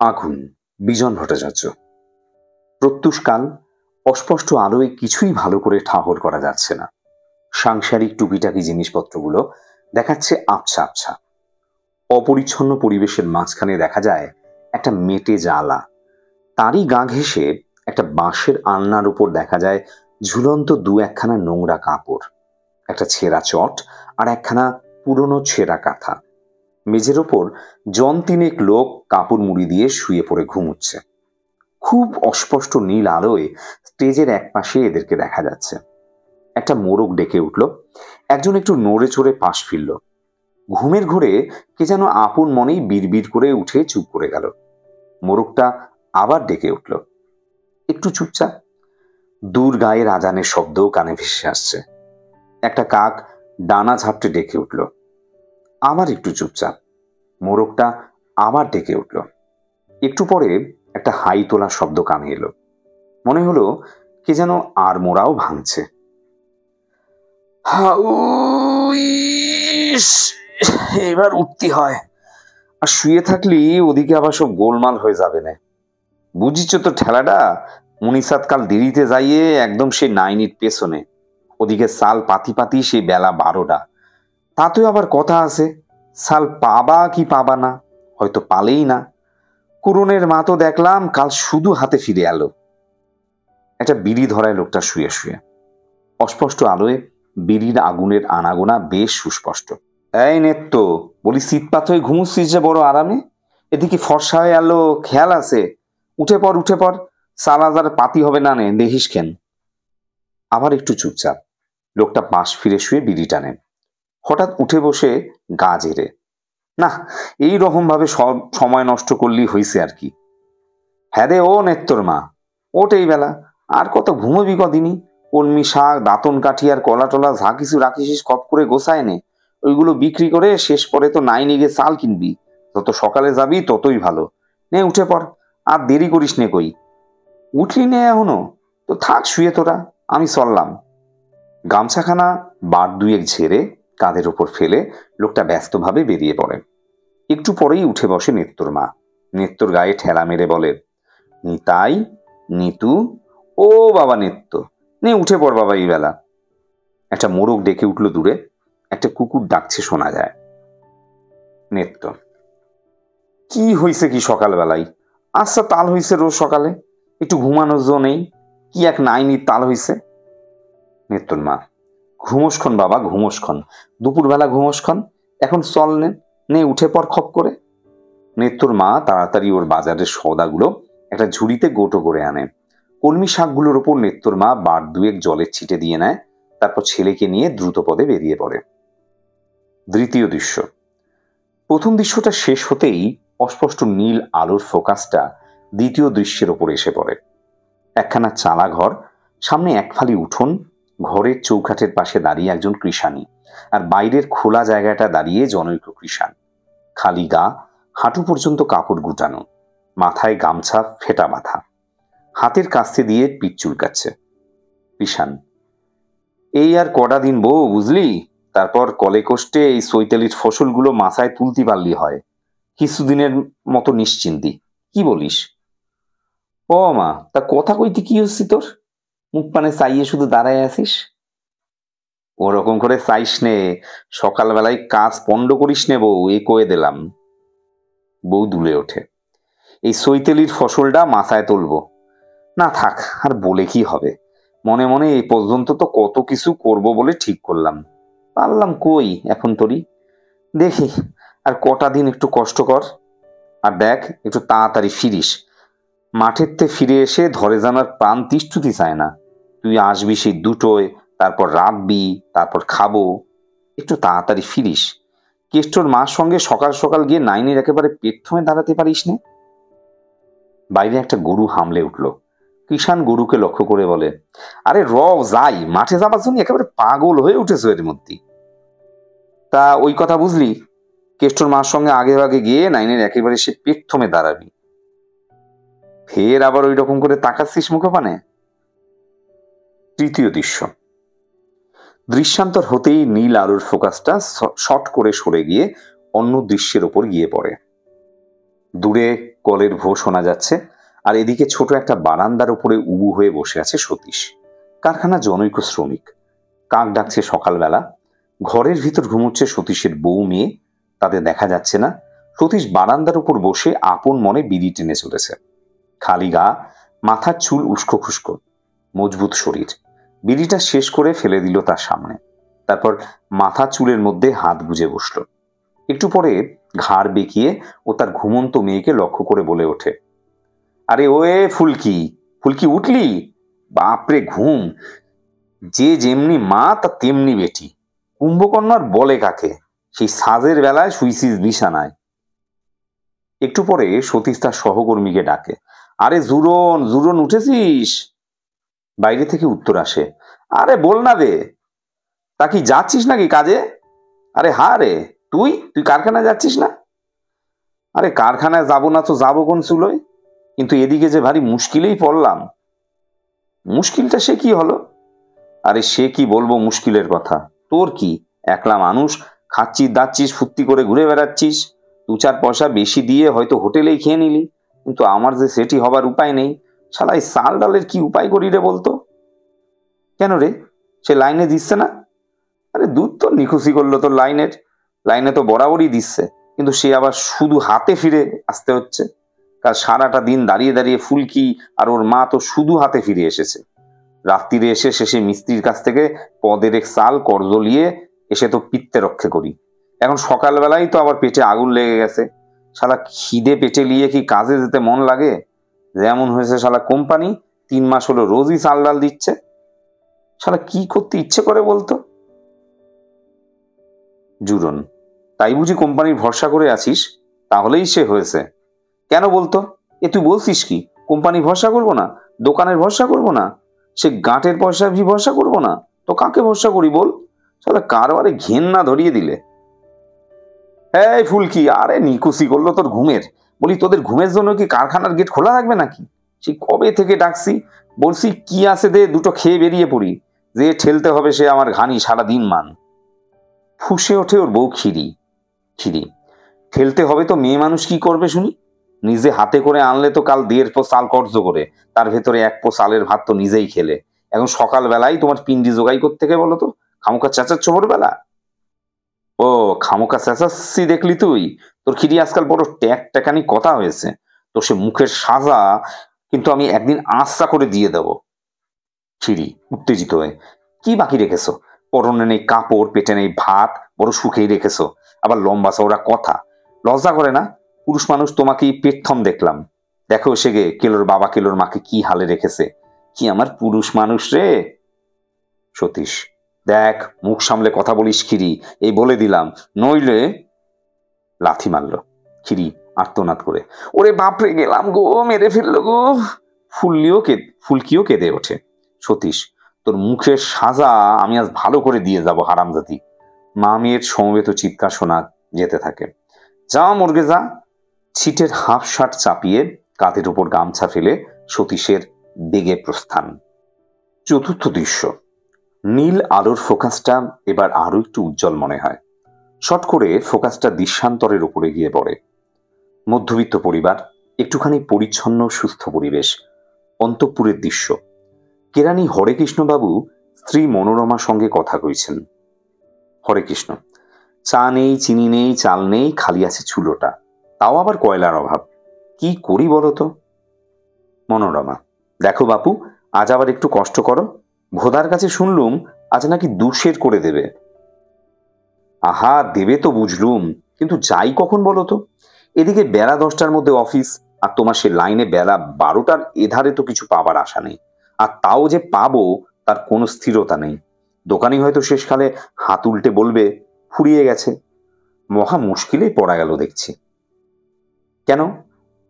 আগুন। বিজন ভট্টাচার্য। প্রত্যুষকাল অস্পষ্ট আলোয় কিছুই ভালো করে ঠাহর করা যাচ্ছে না। সাংসারিক টুকিটাকি জিনিসপত্রগুলো দেখাচ্ছে আবছা আবছা। অপরিচ্ছন্ন পরিবেশের মাঝখানে দেখা যায় একটা মেটে জ্বালা। তারই গা ঘেঁষে একটা বাঁশের আলনার উপর দেখা যায় ঝুলন্ত দু একখানা নোংরা কাপড়, একটা ছেঁড়া চট আর একখানা পুরনো ছেঁড়া কাঁথা। মেঝের ওপর জন তিনেক লোক কাপড় মুড়ি দিয়ে শুয়ে পড়ে ঘুমুচ্ছে। খুব অস্পষ্ট নীল আলোয় স্টেজের একপাশে এদেরকে দেখা যাচ্ছে। একটা মোরগ ডেকে উঠল, একজন একটু নড়ে চড়ে পাশ ফিরল। ঘুমের ঘোরে কে যেন আপন মনেই বিড়বিড় করে উঠে চুপ করে গেল। মোরগটা আবার ডেকে উঠল, একটু চুপচাপ। দূর গায়ের আজানের শব্দ কানে ভেসে আসছে। একটা কাক ডানা ঝাপটে ডেকে উঠল, আবার একটু চুপচাপ। মোরগটা আবার ডেকে উঠল। একটু পরে একটা হাই তোলা শব্দ কানে এলো। মনে হলো কে যেন আর মোড়াও ভাঙছে। এবার উঠতে হয়, আর শুয়ে থাকলি ওদিকে আবার সব গোলমাল হয়ে যাবে না। বুঝিস তো ঠেলাটা, মুনিসাত কাল দেরিতে যাইয়ে একদম সেই নাইনির পেছনে। ওদিকে সাল পাতি পাতি সেই বেলা 12টা। তাতেও আবার কথা আছে, সাল পাবা কি পাবা না, হয়তো পালেই না। করুণের মা তো দেখলাম কাল শুধু হাতে ফিরে এলো। একটা বিড়ি ধরায় লোকটা শুয়ে শুয়ে। অস্পষ্ট আলোয় বিড়ির আগুনের আনাগোনা বেশ সুস্পষ্ট। এই নেত্য, বলি শীতপাত হয়ে ঘুমুচ্ছিস যে বড় আরামে? এদিকে ফর্সা হয়ে এলো, খেয়াল আছে? উঠে পড় উঠে পড়, সালাদার পাতি হবে না নে, দেখিস কেন। আবার একটু চুপচাপ। লোকটা পাশ ফিরে শুয়ে বিড়ি টানে। হঠাৎ উঠে বসে গা জেরে। না, এই রকম ভাবে সব সময় নষ্ট করলি হইছে আর কি। হ্যাঁ রে ও নেত্তর মা, ওট এই বেলা, আর কত ঘুমবি কদিনই। কলমি শাক, দাঁতন কাঠি আর কলা টলা যা কিছু রাখিস কপ করে গোছায় নে। ওইগুলো বিক্রি করে শেষ পরে তো নাই নিগে চাল কিনবি। যত সকালে যাবি ততই ভালো। নে উঠে পড়, আর দেরি করিস নে কই। উঠলি নে এখনো? তো থাক শুয়ে তোরা, আমি চললাম। গামছাখানা বার দুয়েক ঝেড়ে কাঁধের ওপর ফেলে লোকটা ব্যস্তভাবে বেরিয়ে পড়ে। একটু পরেই উঠে বসে নেত্তর মা। নেত্তর গায়ে ঠেলা মেরে বলে, নিতাই, নিতু, ও বাবা নেত্য, নে উঠে পড় বাবা এই বেলা। একটা মোরগ ডেকে উঠল দূরে, একটা কুকুর ডাকছে শোনা যায়। নেত্য, কি হইছে কি সকালবেলায়? আচ্ছা তাল হইছে রোজ সকালে, একটু ঘুমানোর জো নেই? কি এক নাইনির তাল হইছে? নেত্তর মা, ঘুমোসক্ষণ বাবা ঘুমোসক্ষণ, দুপুরবেলা ঘুমোসক্ষণ। এখন চল নে, নে উঠে পড় খপ করে। নেত্তর মা তাড়াতাড়ি ওর বাজারের সওদাগুলো একটা ঝুড়িতে গোটো করে আনে। কলমি শাকগুলোর ওপর নেত্তর মা বার দুয়েক জলের ছিটে দিয়ে নেয়, তারপর ছেলেকে নিয়ে দ্রুত পদে বেরিয়ে পড়ে। দ্বিতীয় দৃশ্য। প্রথম দৃশ্যটা শেষ হতেই অস্পষ্ট নীল আলোর ফোকাসটা দ্বিতীয় দৃশ্যের ওপর এসে পড়ে। একখানা চালা ঘর, সামনে এক ফালি উঠোন, ঘরের চৌকাঠের পাশে দাঁড়িয়ে একজন কৃষাণী, আর বাইরের খোলা জায়গাটা দাঁড়িয়ে জনৈক কৃষাণ। খালি গা, হাঁটু পর্যন্ত কাপড় গুটানো, মাথায় গামছা ফেটা বাঁধা, হাতের কাস্তে দিয়ে পিঠ চুলকাচ্ছে। কৃষাণ, এই আর কটা দিন বউ বুঝলি, তারপর কলে কষ্টে এই চৈতালির ফসলগুলো মাথায় তুলতে পারলি হয়। কিছুদিনের মতো নিশ্চিন্তি, কি বলিস? ও মা, তা কথা কইতে কি হচ্ছি তোর? মুখ পানে চাইয়ে শুধু দাঁড়ায় আছিস। ওরকম করে চাইস নে, সকালবেলায় কাজ পণ্ড করিস নে বউ, এ কয়ে দিলাম। বউ দুলে ওঠে, এই চৈতালির ফসলটা মাথায় তুলবো না, থাক আর বলে কি হবে। মনে মনে এই পর্যন্ত তো কত কিছু করব বলে ঠিক করলাম, পারলাম কই এখন তোরই। দেখি আর কটা দিন একটু কষ্ট কর, আর দেখ একটু তাড়াতাড়ি ফিরিস। মাঠের তে ফিরে এসে ধরে জানার প্রাণ তিষ্ঠুতি চায় না। তুই আসবি সেই দুটোয়, তারপর রাঁধবি, তারপর খাবো। একটু তাড়াতাড়ি ফিরিস। কেষ্টর মার সঙ্গে সকাল সকাল গিয়ে নাইনের একেবারে পেট থমে দাঁড়াতে পারিস নে। বাইরে একটা গরু হামলে উঠল। কিষাণ গরুকে লক্ষ্য করে বলে, আরে যাই, মাঠে যাবার জন্য একেবারে পাগল হয়ে উঠেছো এর মধ্যে। তা ওই কথা বুঝলি, কেষ্টর মার সঙ্গে আগে আগে গিয়ে নাইনের একেবারে সে পেট থমে দাঁড়াবি। ফের আবার ওই রকম করে তাকাচ্ছিস মুখে পানে। তৃতীয় দৃশ্য। দৃশ্যান্তর হতেই নীল আলোর ফোকাসটা শর্ট করে সরে গিয়ে অন্য দৃশ্যের ওপর গিয়ে পড়ে। দূরে কলের ভো শোনা যাচ্ছে, আর এদিকে ছোট একটা বারান্দার উপরে উবু হয়ে বসে আছে সতীশ। কারখানা জনৈক শ্রমিক। কাক ডাকছে সকালবেলা। ঘরের ভিতর ঘুমোচ্ছে সতীশের বউ মেয়ে, তাদের দেখা যাচ্ছে না। সতীশ বারান্দার উপর বসে আপন মনে বিড়ি টেনে চলেছে। খালি গা, মাথার চুল উস্কো খুস্কো, মজবুত শরীর। বিড়িটা শেষ করে ফেলে দিল তার সামনে। তারপর মাথা চুলের মধ্যে হাত গুজে বসল। একটু পরে ঘাড় বেঁকিয়ে ও তার ঘুমন্ত মেয়েকে লক্ষ্য করে বলে ওঠে, আরে ওয়ে ফুলকি, ফুলকি উঠলি? বাপরে ঘুম! যে যেমনি মা তা তেমনি বেটি। কুম্ভকর্ণ আর বলে কাকে? সেই সাজের বেলায় শুইছিস বিছানায়। একটু পরে সতীশ তার সহকর্মীকে ডাকে, আরে জুরন, জুরন উঠেছিস? বাইরে থেকে উত্তর আসে, আরে বল না বে, তা কি যাচ্ছিস নাকি কাজে? আরে হ্যাঁ রে, তুই তুই কারখানায় যাচ্ছিস না? আরে কারখানায় যাবো না তো যাবো কোন চুলোয়? কিন্তু এদিকে যে ভারী মুশকিলেই পড়লাম। মুশকিলটা সে কি হলো? আরে সে কি বলবো মুশকিলের কথা? তোর কি, একলা মানুষ, খাচ্ছিস দাচ্ছিস, ফুর্তি করে ঘুরে বেড়াচ্ছিস, 2-4 পয়সা বেশি দিয়ে হয়তো হোটেলেই খেয়ে নিলি। কিন্তু আমার যে সেটি হবার উপায় নেই। শালা এই চাল ডালের কি উপায় করি রে বলতো? কেন রে, সে লাইনে দিচ্ছে না? আরে দুধ তো নিখুঁজি করলো তোর লাইনের। লাইনে তো বরাবরই দিচ্ছে, কিন্তু সে আবার শুধু হাতে ফিরে আসতে হচ্ছে। কাল সারাটা দিন দাঁড়িয়ে দাঁড়িয়ে ফুলকি আর ওর মা তো শুধু হাতে ফিরে এসেছে। রাত্রিরে এসে শেষে মিস্ত্রির কাছ থেকে পদের এক চাল কর্জ নিয়ে এসে তো পিত্তে রক্ষে করি। এখন সকালবেলায় তো আবার পেটে আগুন লেগে গেছে। শালা খিদে পেটে নিয়ে কি কাজে যেতে মন লাগে? যেমন হয়েছে শালা কোম্পানি 3 মাস হলো রোজই চাল ডাল দিচ্ছে। শালা কি করতে ইচ্ছে করে বলতো? জুরন, তাই বুঝি কোম্পানির ভরসা করে আছিস? তাহলেই সে হয়েছে। কেন বলতো? এ তুই বলছিস কি কোম্পানি ভরসা করবো না, দোকানের ভরসা করবো না, সে গাঁটের পয়সা ভি ভরসা করবো না? তো কাকে ভরসা করি বল? শালা কারবারে ঘেন্না ধরিয়ে দিলে। এই ফুলকি, আরে নিকুচি করলো তোর ঘুমের। বলি তোদের ঘুমের জন্য কি কারখানার গেট খোলা রাখবে নাকি? সেই কবে থেকে ডাকছি, বলছি কি আছে দে, দুটো খেয়ে বেরিয়ে পড়ি। যে ঠেলতে হবে সে আমার ঘানি সারা দিন মান। ফুঁসে ওঠে ওর বউ খিরি। খিরি, ঠেলতে হবে তো মেয়ে মানুষ কি করবে শুনি? নিজে হাতে করে আনলে তো কাল 1.5 পো চাল কর্জ করে, তার ভেতরে 1 পো চালের ভাত তো নিজেই খেলে। এখন সকালবেলায় তোমার পিন্ডি জোগাই করতে কে বলো তো? খামোকা চেঁচাচ্ছ ভোরবেলা? ও, খামোকা চেঁচাচ্ছি দেখলি তুই? তোর খিরি আজকাল বড় ট্যাক ট্যাকানি কথা হয়েছে। তো সে মুখের সাজা কিন্তু আমি একদিন আচ্ছা করে দিয়ে দেব। খিরি উত্তেজিত হয়ে, কি বাকি রেখেছো? পরনে নেই কাপড়, পেটে নেই ভাত, বড় সুখেই রেখেছো। আবার লম্বা চওড়া কথা, লজ্জা করে না? পুরুষ মানুষ তোমাকেই পেটথম দেখলাম। দেখো সে গে কেলোর বাবা কেলোর মাকে কি হালে রেখেছে। কি আমার পুরুষ মানুষ রে! সতীশ, দেখ মুখ সামলে কথা বলিস খিরি, এই বলে দিলাম, নইলে। লাথি মারল। খিরি আর্তনাদ করে, ওরে বাপরে গেলাম গো, মেরে ফেললো গো। ফুলকিও কেঁদে ওঠে। সতীশ, তোর মুখের সাজা আমি আজ ভালো করে দিয়ে যাব হারামজাদি। মা মেয়ের সমবেত চিৎকার শোনা যেতে থাকে। যা মর্গে যা। ছিটের হাফ শার্ট চাপিয়ে কাঁধের উপর গামছা ফেলে সতীশের বেগে প্রস্থান। চতুর্থ দৃশ্য। নীল আলোর ফোকাসটা এবার আরো একটু উজ্জ্বল মনে হয়। শট করে ফোকাসটা দৃশ্যান্তরের উপরে গিয়ে পড়ে। মধ্যবিত্ত পরিবার, একটুখানি পরিচ্ছন্ন সুস্থ পরিবেশ, অন্তঃপুরের দৃশ্য। কেরানি হরেকৃষ্ণবাবু স্ত্রী মনোরমার সঙ্গে কথা কইছেন। হরেকৃষ্ণ, চা নেই, চিনি নেই, চাল নেই, খালি আছে চুলোটা, তাও আবার কয়লার অভাব। কি করি বলো তো? মনোরমা, দেখো বাপু, আজ আবার একটু কষ্ট করো। ভোদার কাছে শুনলুম আজ নাকি 2 করে দেবে। আহা, দেবে তো বুঝলুম, কিন্তু যাই কখন বলো তো? এদিকে বেলা 10টার মধ্যে অফিস, আর তোমার সে লাইনে বেলা 12টার এধারে তো কিছু পাবার আশা নেই। আর তাও যে পাবো তার কোনো স্থিরতা নেই। দোকানি হয়তো শেষকালে হাত উল্টে বলবে ফুরিয়ে গেছে। মহা মুশকিলেই পড়া গেল দেখছি। কেন,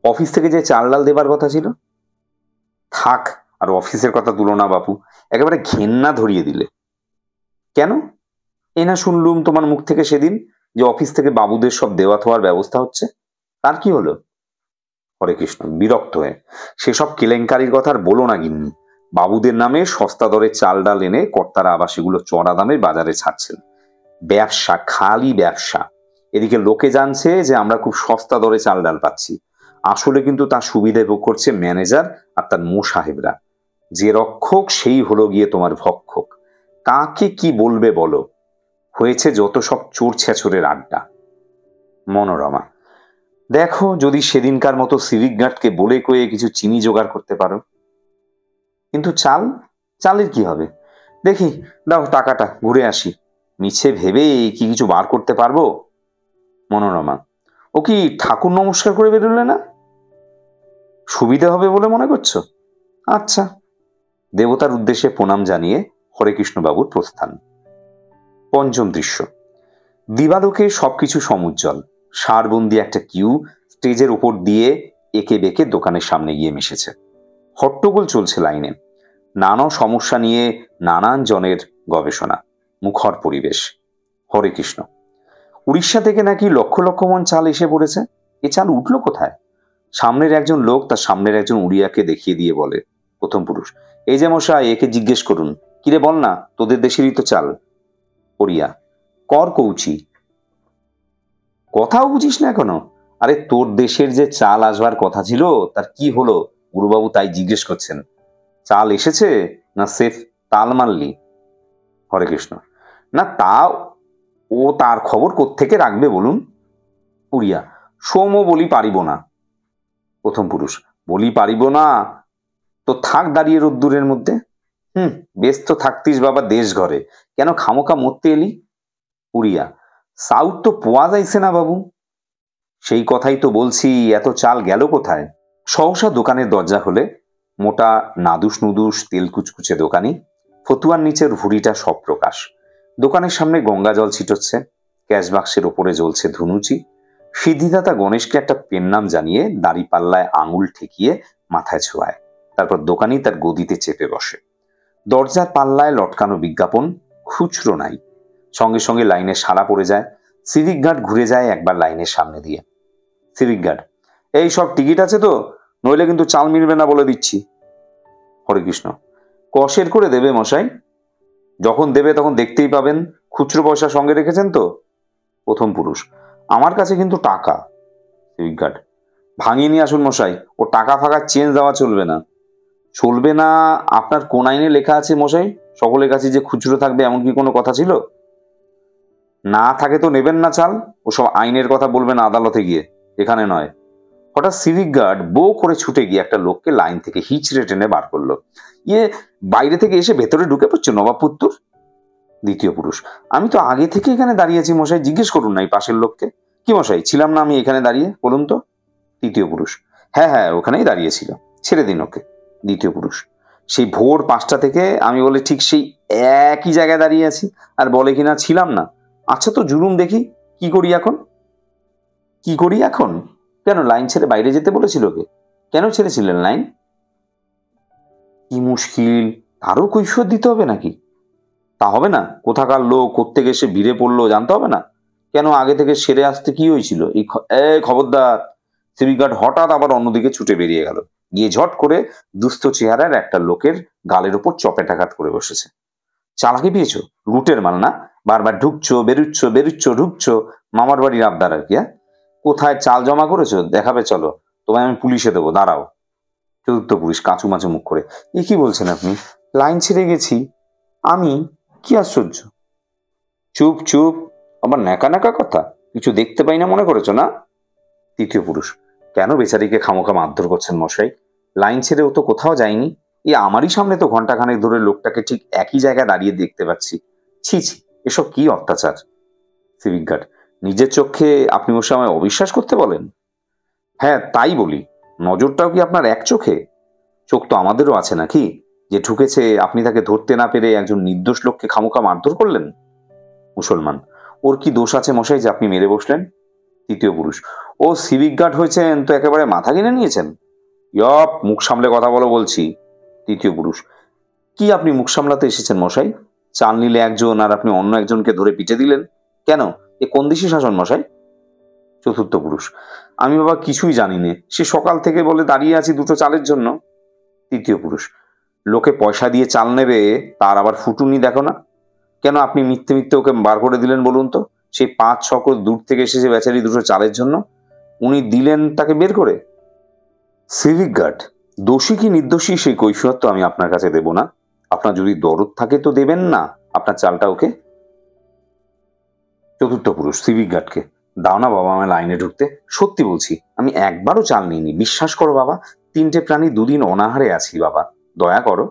অফিস থেকে যে চাল ডাল দেবার কথা ছিল? থাক, আর অফিসের কথা তুলো না বাপু, একেবারে ঘেন্না ধরিয়ে দিলে। কেন? এ না শুনলুম তোমার মুখ থেকে সেদিন যে অফিস থেকে বাবুদের সব দেওয়া থোয়ার ব্যবস্থা হচ্ছে। তার কি হলো? হরেকৃষ্ণ বিরক্ত হয়ে, সেসব কেলেঙ্কারির কথা আর বলো না গিন্নি। বাবুদের নামে সস্তা দরে চাল ডাল এনে কর্তারা আবার সেগুলো চড়া দামে বাজারে ছাড়ছেন। ব্যবসা, খালি ব্যবসা। এদিকে লোকে জানছে যে আমরা খুব সস্তা দরে চাল ডাল পাচ্ছি, আসলে কিন্তু তার সুবিধে ভোগ করছে ম্যানেজার আর তার মো সাহেবরা। যে রক্ষক সেই হলো গিয়ে তোমার ভক্ষক। কাকে কি বলবে বলো? হয়েছে যত সব চোর ছেঁচড়ের আড্ডা। মনোরমা: দেখো যদি সেদিনকার মতো সিভিক গার্ডকে বলে কয়ে কিছু চিনি জোগাড় করতে পারো। কিন্তু চাল, চালের কি হবে? দেখি, দাও টাকাটা, ঘুরে আসি। মিছে ভেবে কি কিছু বার করতে পারবো? মনোরমা: ও কি ঠাকুর নমস্কার করে বেরোলে না? সুবিধে হবে বলে মনে করছো? আচ্ছা। দেবতার উদ্দেশ্যে প্রণাম জানিয়ে হরেকৃষ্ণবাবুর প্রস্থান। পঞ্চম দৃশ্য। দিবালোকে সবকিছু সমুজ্জ্বল। সারবন্দি একটা কিউ স্টেজের উপর দিয়ে একে বেঁকে দোকানের সামনে গিয়ে মিশেছে। হট্টগোল চলছে লাইনে। নানা সমস্যা নিয়ে নানান জনের গবেষণা। মুখর পরিবেশ। হরে কৃষ্ণ: উড়িষ্যা থেকে নাকি লক্ষ লক্ষ মন চাল এসে পড়েছে। এ চাল উঠলো কোথায়? সামনের একজন লোক তার সামনের একজন উড়িয়াকে দেখিয়ে দিয়ে বলে। প্রথম পুরুষ: এই যে মশাই, একে জিজ্ঞেস করুন। কিরে বল না, তোদের দেশেরই তো চাল। উড়িয়া: কর কৌচি। কথাও বুঝিস না এখনো? আরে তোর দেশের যে চাল আসবার কথা ছিল তার কি হলো? গুরুবাবু তাই জিজ্ঞেস করছেন। চাল এসেছে না সেফ তাল মারলি? হরে কৃষ্ণ: না তা ও তার খবর কোত্থেকে রাখবে বলুন? উড়িয়া: সোমও বলি পারিব না। প্রথম পুরুষ: বলি পারিব না তো থাক দাঁড়িয়ে রোদ্দুরের মধ্যে। বেশ তো থাকতিস বাবা দেশ ঘরে, কেন খামোকা মরতে এলি? উড়িয়া: সাউথ তো পোয়া যাইছে না বাবু। সেই কথাই তো বলছি, এত চাল গেল কোথায়? সহসা দোকানের দরজা হলে মোটা নাদুস নুদুস তেল কুচকুচে দোকানি, ফতুয়ার নিচের ভুড়িটা সব প্রকাশ। দোকানের সামনে গঙ্গা জল ছিটোচ্ছে। ক্যাশ বাক্সের ওপরে জ্বলছে ধুনুচি। সিদ্ধিদাতা গণেশকে একটা পেন নাম জানিয়ে দাড়ি পাল্লায় আঙুল ঠেকিয়ে মাথায় ছোঁয়ায়। তারপর দোকানি তার গদিতে চেপে বসে। দরজার পাল্লায় লটকানো বিজ্ঞাপন, খুচরো নাই। সঙ্গে সঙ্গে লাইনে সাড়া পড়ে যায়। সিভিক গার্ড ঘুরে যায় একবার লাইনের সামনে দিয়ে। সিভিক গার্ড: এই সব টিকিট আছে তো? নইলে কিন্তু চাল মিলবে না বলে দিচ্ছি। হরেকৃষ্ণ: কষের করে দেবে মশাই? যখন দেবে তখন দেখতেই পাবেন। খুচরো পয়সা সঙ্গে রেখেছেন তো? প্রথম পুরুষ: আমার কাছে কিন্তু টাকা। সিভিক গার্ড: ভাঙিয়ে নিয়ে আসুন মশাই, ও টাকা ফাঁকা চেঞ্জ দেওয়া চলবে না। চলবে না? আপনার কোন আইনে লেখা আছে মশাই সকলের কাছে যে খুচরো থাকবে এমন কি কোনো কথা ছিল? না থাকে তো নেবেন না চাল। ওসব আইনের কথা বলবেন আদালতে গিয়ে, এখানে নয়। হঠাৎ সিভিক গার্ড বো করে ছুটে গিয়ে একটা লোককে লাইন থেকে হিচড়ে টেনে বার করলো। ইয়ে, বাইরে থেকে এসে ভেতরে ঢুকে পড়ছো নবাবপুত্তর? দ্বিতীয় পুরুষ: আমি তো আগে থেকে এখানে দাঁড়িয়েছি মশাই, জিজ্ঞেস করুন না এই পাশের লোককে। কি মশাই, ছিলাম না আমি এখানে দাঁড়িয়ে, বলুন তো? তৃতীয় পুরুষ: হ্যাঁ হ্যাঁ, ওখানেই দাঁড়িয়েছিল, ছেড়ে দিন ওকে। দ্বিতীয় পুরুষ: সেই ভোর 5টা থেকে আমি বলে ঠিক সেই একই জায়গায় দাঁড়িয়ে আছি, আর বলে কিনা ছিলাম না। আচ্ছা তো জুলুম দেখি, কি করি এখন? কি করি এখন? কেন লাইন ছেড়ে বাইরে যেতে বলেছিল কে? কেন ছেড়েছিলেন লাইন? কি মুশকিল, তারও কৈফিয়ত দিতে হবে নাকি? তা হবে না? কোথাকার লোক কোত্থেকে এসে ভিড়ে পড়লো জানতে হবে না? কেন আগে থেকে সেরে আসতে কি হয়েছিল? খবরদার! সিভিক গার্ড হঠাৎ আবার অন্যদিকে ছুটে বেরিয়ে গেল। গিয়ে ঝট করে দুস্থ চেহারার একটা লোকের গালের ওপর চপেটাঘাত করে বসেছে। চালাকি পেয়েছো? লুটের মাল না? বারবার ঢুকছো বেরুচ্ছ, বেরুচ্ছ ঢুকছো, মামার বাড়ির আবদার আর কি। কোথায় চাল জমা করেছো দেখাবে, চলো তোমায় আমি পুলিশে দেবো, দাঁড়াও। চতুর্থ পুলিশ কাঁচু মাচু মুখ করে: এ কি বলছেন আপনি? লাইন ছেড়ে গেছি আমি? কি আশ্চর্য! চুপ চুপ, আবার ন্যাকা ন্যাকা কথা। কিছু দেখতে পাই না মনে করেছো না? তৃতীয় পুরুষ: কেন বেচারিকে খামোখা মারধর করছেন মশাই? লাইন ছেড়ে ও তো কোথাও যায়নি। এই আমারই সামনে তো ঘন্টাখানেক ধরে লোকটাকে ঠিক একই জায়গায় দাঁড়িয়ে দেখতে পাচ্ছি। ছি ছি, এসব কি অত্যাচার! সিভিক গার্ড: নিজের চোখে আপনি ওর সময় অবিশ্বাস করতে বলেন? হ্যাঁ তাই বলি। নজরটাও কি আপনার এক চোখে? চোখ তো আমাদেরও আছে নাকি? যে ঢুকেছে আপনি তাকে ধরতে না পেরে একজন নির্দোষ লোককে খামোখা মারধর করলেন। মুসলমান: ওর কি দোষ আছে মশাই যে আপনি মেরে বসলেন? তৃতীয় পুরুষ: ও সিভিক গার্ড হয়েছেন তো একেবারে মাথা কিনে নিয়েছেন। ইয়প, মুখ সামলে কথা বলো বলছি। তৃতীয় পুরুষ: কি আপনি মুখ সামলাতে এসেছেন মশাই? চাল নিলে একজন আর আপনি অন্য একজনকে ধরে পিটে দিলেন কেন? এ কোন দেশি শাসন মশাই? চতুর্থ পুরুষ: আমি বাবা কিছুই জানি নে, সে সকাল থেকে বলে দাঁড়িয়ে আছি দুটো চালের জন্য। তৃতীয় পুরুষ: লোকে পয়সা দিয়ে চাল নেবে, তার আবার ফুটুনি দেখো না? কেন আপনি মিথ্যে মিথ্যে ওকে বার করে দিলেন বলুন তো? সেই 5-6 ক্রোশ দূর থেকে এসেছে বেচারি দুটো চালের জন্য, উনি দিলেন তাকে বের করে? সিভিক গার্ড, দোষী কি নির্দোষী সেই কৈফিয়ত তো আমি আপনার কাছে দেব না। আপনার যদি দরদ থাকে তো দেবেন না আপনার চালটা ওকে। চতুর্থ পুরুষ সিভিক গার্ডকে, দাও না বাবা আমার লাইনে ঢুকতে। সত্যি বলছি আমি একবারও চাল নিইনি, বিশ্বাস করো বাবা। 3টে প্রাণী 2 দিন অনাহারে আছি বাবা, দয়া করো।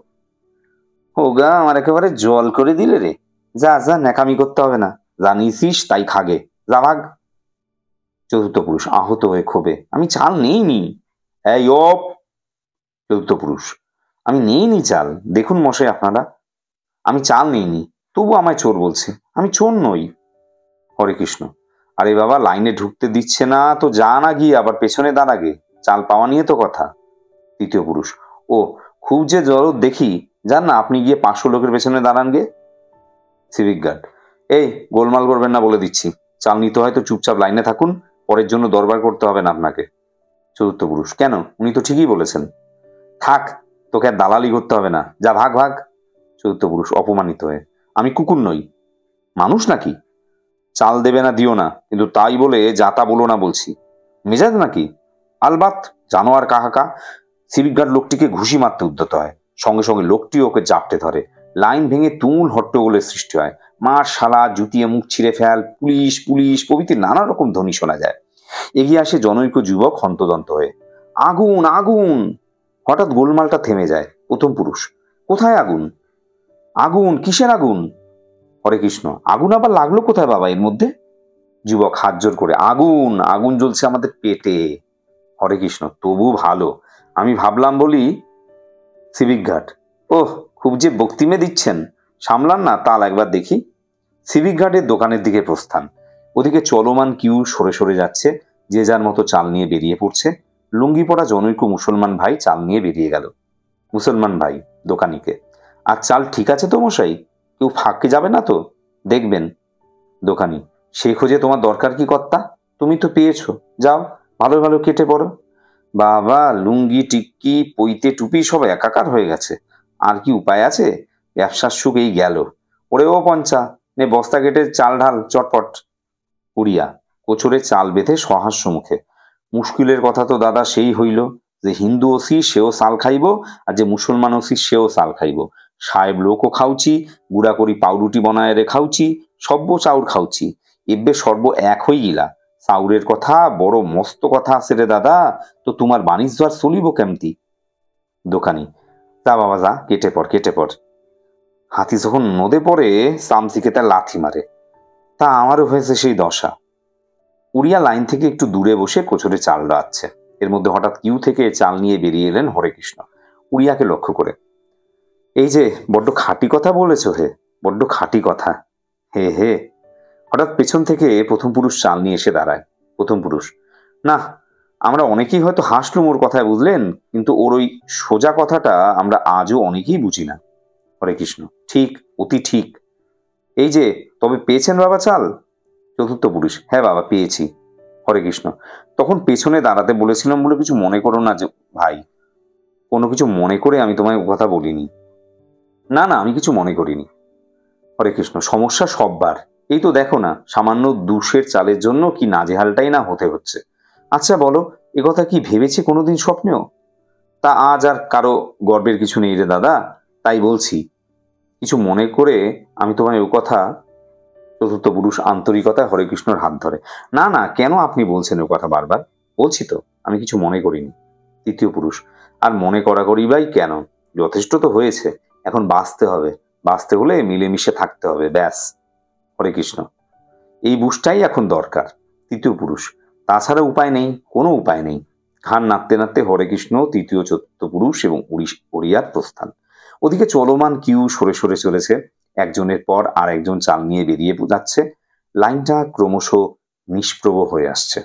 ওগা আমার একেবারে জল করে দিলে রে। যা যা, ন্যাকামি করতে হবে না, জানিসিস তাই খাগে, যা ভাগ। চতুর্থ পুরুষ আহত হয়ে ক্ষোভে, আমি চাল নেইনি। এই ও! চতুর্থ পুরুষ, আমি নেইনি চাল, দেখুন মশাই আপনারা, আমি চাল নেইনি, তবু আমায় চোর বলছে, আমি চোর নই। হরে কৃষ্ণ, আরে বাবা লাইনে ঢুকতে দিচ্ছে না তো যা না গিয়ে আবার পেছনে দাঁড়াগে, চাল পাওয়া নিয়ে তো কথা। তৃতীয় পুরুষ, ও খুব যে জরুর দেখি, যান না আপনি গিয়ে 500 লোকের পেছনে দাঁড়ান গে। সিভিক গার্ড, এই গোলমাল করবেন না বলে দিচ্ছি, চাল নিতে হয় তো চুপচাপ লাইনে থাকুন, পরের জন্য দরবার করতে হবে না আপনাকে। চতুর্থ পুরুষ, কেন, উনি তো ঠিকই বলেছেন। থাক, তোকে আর দালালি করতে হবে না, যা ভাগ ভাগ। চতুর্থ পুরুষ অপমানিত হয়ে, আমি কুকুর নই, মানুষ নাকি? চাল দেবে না দিও না, কিন্তু তাই বলে যাতা বলো না বলছি। মেজাজ নাকি? আলবাত, জানোয়ার কাহাকা। সিভিক গার্ড লোকটিকে ঘুষি মারতে উদ্যত হয়, সঙ্গে সঙ্গে লোকটি ওকে জাপটে ধরে। লাইন ভেঙে তুমুল হট্টগোলের সৃষ্টি হয়। মার শালা, জুতিয়ে মুখ ছিঁড়ে ফেল, পুলিশ পুলিশ প্রভৃতি নানা রকম ধ্বনি শোনা যায়। এগিয়ে আসে জনৈক যুবক হন্তদন্ত হয়ে, আগুন আগুন। হঠাৎ গোলমালটা থেমে যায়। প্রথম পুরুষ, কোথায় আগুন? আগুন কিসের আগুন? হরে কৃষ্ণ, আগুন আবার লাগলো কোথায় বাবা এর মধ্যে? যুবক হাত জোর করে, আগুন আগুন জ্বলছে আমাদের পেটে। হরে কৃষ্ণ, তবু ভালো, আমি ভাবলাম বলি। সিভিক গার্ড, ওহ খুব যে বক্তিমে দিচ্ছেন, সামলান না তাল একবার দেখি। সিভিক গার্ডের দোকানের দিকে প্রস্থান। ওদিকে চলমান কিউ সরে সরে যাচ্ছে, যে যার মতো চাল নিয়ে বেরিয়ে পড়ছে। লুঙ্গি পরা জনৈক মুসলমান ভাই চাল নিয়ে বেরিয়ে গেল। মুসলমান ভাই দোকানিকে, আর চাল ঠিক আছে তো মশাই, কেউ ফাঁকে যাবে না তো? দেখবেন। দোকানি, সেই খোঁজে তোমার দরকার কি কর্তা, তুমি তো পেয়েছো, যাও ভালো ভালো কেটে পড়ো। বাবা লুঙ্গি টিক্কি পৈতে টুপি সব একাকার হয়ে গেছে, আর কি উপায় আছে? ব্যবসার সুখ এই গেল। ওরে ও পঞ্চা, নে বস্তা কেটে চাল ঢাল চটপট। উড়িয়া কোচরে চাল বেঁধে সহাস্য মুখে, মুশকিলের কথা তো দাদা সেই হইল, যে হিন্দু ওসি সেও চাল খাইব, আর যে মুসলমান ওসি সেও চাল খাইব। সাহেব লোকও খাউচি, গুড়া করি পাউরুটি বনায় রে খাউচি, সব্য চাউর খাউচি, এব্বে সর্ব এক হই গিলা। চাউরের কথা বড় মস্ত কথা আছে রে দাদা, তো তোমার বাণিজ্য আর চলিব কেমতি? দোকানি, যা বাবা যা, কেটে পড় কেটে পড়। হাতি যখন নদে পড়ে চামচিকে তার লাথি মারে, তা আমারও হয়েছে সেই দশা। উড়িয়া লাইন থেকে একটু দূরে বসে কোচরে চাল রাখছে। এর মধ্যে হঠাৎ কিউ থেকে চাল নিয়ে বেরিয়ে এলেন হরে কৃষ্ণ, উড়িয়াকে লক্ষ্য করে। এই যে বড্ড খাঁটি কথা বলেছ হে, বড্ড খাঁটি কথা। হে হে। হঠাৎ পেছন থেকে প্রথম পুরুষ চাল নিয়ে এসে দাঁড়ায়। প্রথম পুরুষ, না আমরা অনেকেই হয়তো হাসলুম ওর কথায় বুঝলেন, কিন্তু ওর ওই সোজা কথাটা আমরা আজও অনেকেই বুঝি না। হরে কৃষ্ণ, ঠিক, অতি ঠিক। এই যে, তবে পেয়েছেন বাবা চাল? চতুর্থ পুরুষ, হ্যাঁ বাবা পেয়েছি। হরে কৃষ্ণ, তখন পেছনে দাঁড়াতে বলেছিলাম বলে কিছু মনে করো না যে ভাই, কোনো কিছু মনে করে আমি তোমায় ও কথা বলিনি। না না, আমি কিছু মনে করিনি। হরে কৃষ্ণ, সমস্যা সববার, এই তো দেখো না সামান্য 2 চালের জন্য কি নাজেহালটাই না হতে হচ্ছে। আচ্ছা বলো, কথা কি ভেবেছি কোনোদিন স্বপ্নেও? তা আজ আর কারো গর্বের কিছু নেই রে দাদা, তাই বলছি, কিছু মনে করে আমি তোমায় ও কথা। চতুর্থ পুরুষ আন্তরিকতায় হরে কৃষ্ণর হাত ধরে, না না কেন আপনি বলছেন ও কথা বারবার? বলছি তো আমি কিছু মনে করিনি। তৃতীয় পুরুষ, আর মনে করা করিবাই কেন, যথেষ্ট তো হয়েছে, এখন বাঁচতে হবে, বাঁচতে হলে মিলেমিশে থাকতে হবে, ব্যাস। হরে কৃষ্ণ, এই বুঝটাই এখন দরকার। তৃতীয় পুরুষ, তাছাড়া উপায় নেই, কোনো উপায় নেই। ঘাড় নাড়তে নাড়তে হরে কৃষ্ণ, তৃতীয় চতুর্থ পুরুষ এবং উড়িয়ার প্রস্থান। ওদিকে চলমান কিউ সরে সরে চলেছে, একজনের পর আর একজন চাল নিয়ে বেরিয়ে যাচ্ছে। লাইনটা ক্রমশ নিষ্প্রভ হয়ে আসছে।